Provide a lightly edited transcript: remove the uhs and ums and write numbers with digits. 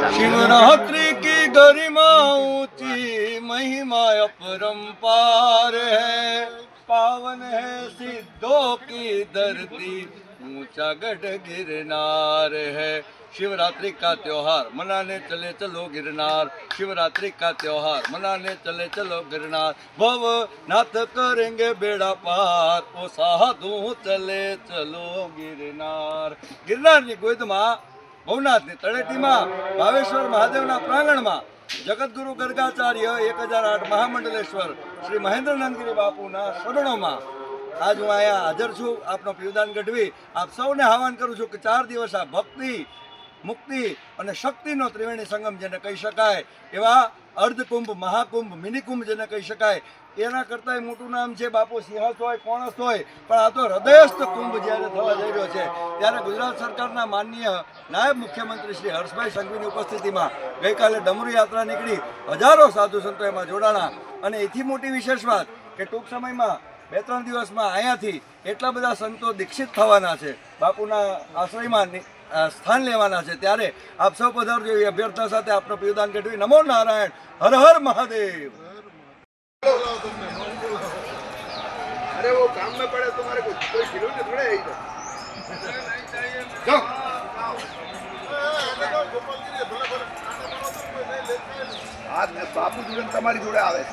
शिवरात्रि की गरिमा ऊंची महिमा अपरंपार है, पावन है सिद्धों की धरती ऊंचा गढ़ गिरनार है। शिवरात्रि का त्योहार मनाने चले चलो गिरनार, शिवरात्रि का त्योहार मनाने चले चलो गिरनार। भव नाथ करेंगे बेड़ा पार, ओ साधु चले चलो गिरनार। गिरनार गोद में भवनाथ तळेटी में भावेश्वर महादेव प्रांगण में जगतगुरु गर्गाचार्य 1008 महामंडलेश्वर श्री महेन्द्रनंदगिरी बापू शरणों में आज हूँ अँ हाजर छूँ। आपनो पीवदान गढ़वी आप सौने आह्वान करूँ छूँ कि 4 दिवस आ भक्ति मुक्ति और शक्तिनो त्रिवेणी संगम जेने कही शकाय एवा अर्धकुंभ महाकुंभ मिनी कुंभ जेने कही शकाय एना करता मोटू नाम है बापू सिंहस्थ होय कोणस्थ होय पण आ तो हृदयस्थ कुंभ ज्यारे थवा जई रह्यो छे त्यारे गुजरात सरकारना माननीय नायब मुख्यमंत्री श्री हर्षभाई संघवीनी उपस्थितिमां गई काले डमरू यात्रा निकली। हजारों साधु संतो एमां जोडाणा अने एथी मोटी विशेष बात के टूंक समयमां 2-3 दिवसमां अहींयाथी एटला बधा संतो दीक्षित थवाना छे, बापूना आश्रयमां स्थान लेवाना छे। त्यारे आप सौ पधारजो एवी अभ्यर्थना साथे आपनो पीवदान गढ़वी। नमो नारायण, हर हर महादेव। अरे वो काम में पड़े तुम्हारे को कोई खिलौने थोड़े है इधर। आज बापू जुड़े तुम्हारी जोड़े आवे।